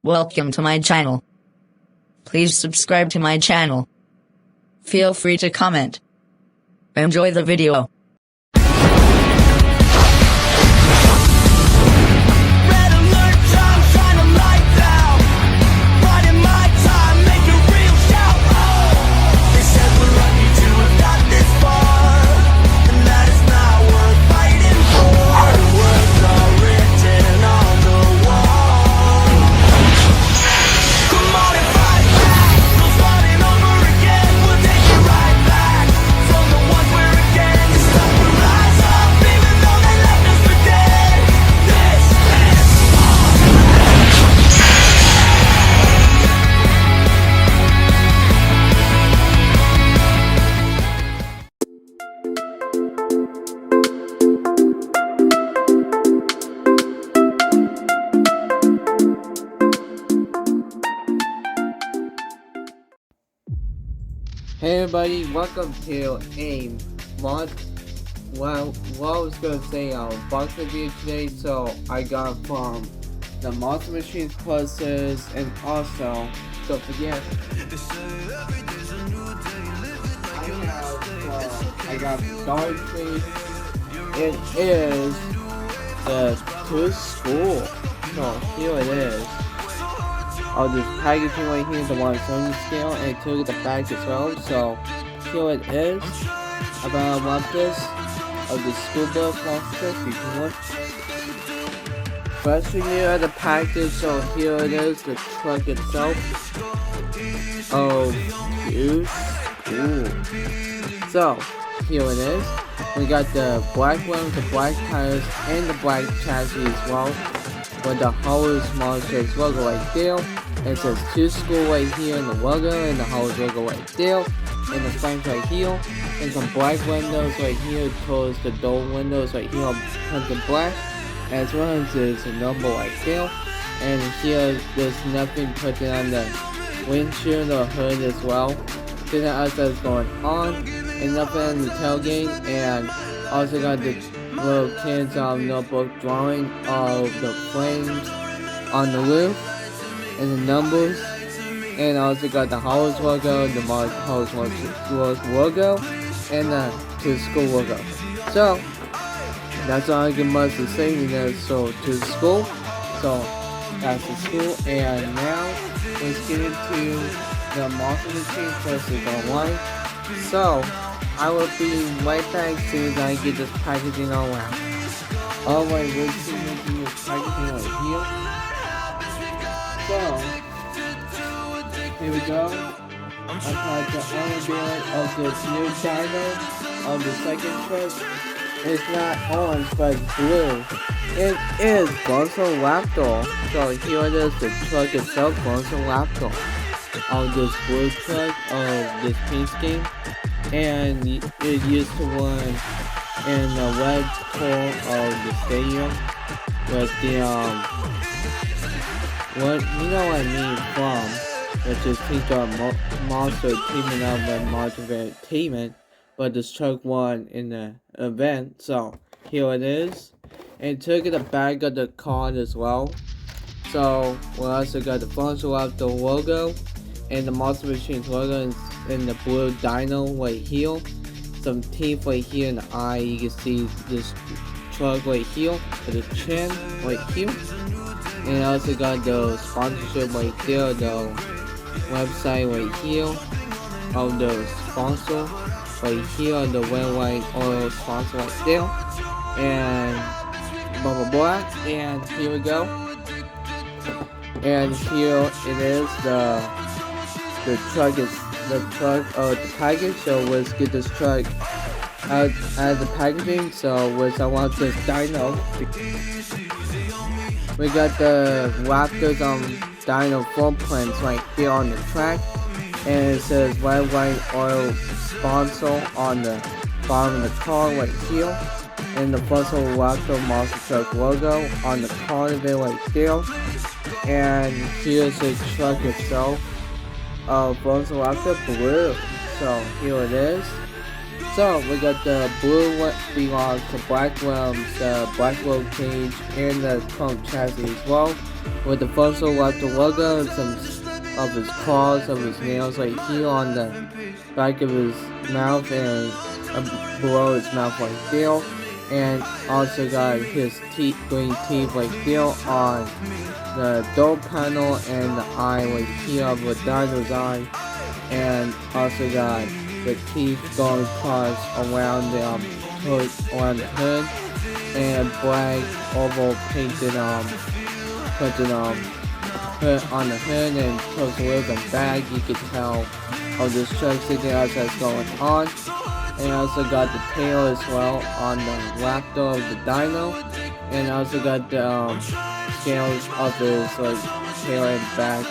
Welcome to my channel. Please subscribe to my channel. Feel free to comment. Enjoy the video. Red alert, time, shine a light down. Riding my time, make a real shout. Oh, they said we're lucky to have got this far, and that is not worth fighting for. The words are written on the wall. Come on and fight back. No starting over again. We'll take it right back from the ones we're against. It's time to rise up, even though they left us for dead. This is Hey everybody, welcome to a mod. Well, what I was gonna say, box review today. So I got from the Monster Machines pluses, and also don't forget I got Starfish. It is the to school. So here it is. This packaging right here, the 170 scale, and it took the bag as well. So here it is. About what this of the school bus monster feature. First we need the package. So here it is, the truck itself. Oh, dude, cool. So here it is. We got the black one, the black tires, and the black chassis as well. With the Hollows Monsters logo right there. It says to school right here in the logo, and the Hollows logo right there. And the flames right here. And some black windows right here towards the door windows right here on black. As well as there's a number right there. And here there's nothing put on the windshield or hood as well. Nothing else that's going on. And nothing on the tailgate. And also got the little kids notebook drawing of the flames on the roof and the numbers, and also got the Hollows logo, the Hollows logo, and the to school logo. So that's all I can much to say. So to school, so that's the school. And now let's get into the Monster Machine versus online. So I will be right back as soon as I get this packaging all out. Alright, we're going to do this packaging right here. So, here we go. I got the unrevealing of this new dino of the second truck. It's not orange, but it's blue. It is Bronzo Raptor. So here it is, the truck itself, Bronzo Raptor. Of this blue truck of this paint scheme. And it used to run in the red core of the stadium with the what you know what I mean from, which is Team Monster teaming up with Monster Entertainment, but this truck won in the event. So here it is, and it took the back of the card as well. So we also got the Bronzo Raptor logo and the Monster Machines logo in the blue dino right here. Some teeth right here in the eye. You can see this truck right here with the chin right here. And I also got the sponsorship right there, the website right here of the sponsor right here, the red white oil sponsor right there, and blah blah blah. And here we go. And here it is, the truck is the package. So let's get this truck out of the packaging. So I want this dino. We got the Raptors dino footprints right here on the track, and it says red white oil sponsor on the bottom of the car right here, and the Bronzo Raptor Monster Truck logo on the car of it right there. And here's the truck itself. Bronzo Raptor blue. So here it is. So we got the blue one belongs to black rims, the black road cage, and the trunk chassis as well. with the fossil left logo and some of his claws, of his nails right here on the back of his mouth and below his mouth right there. And also got his green teeth right there on the door panel and the eye right here of the dino's eye. And also got the teeth going across around the around the hood, and black oval painted hood on the hood, and towards a little bit back you can tell of the structure else that's going on. And also got the tail as well on the left of the dino, and also got the scales of his tail and back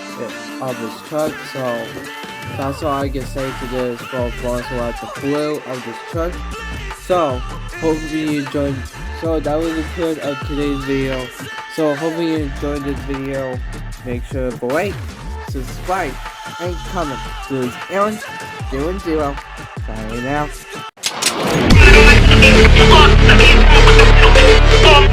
of his truck. So that's all I can say to this for about the blue of this truck. So hopefully you enjoyed. So that was the end of today's video. So hopefully you enjoyed this video. Make sure to like, subscribe, and comment. This is Aaron 00. Signing out. Fuck,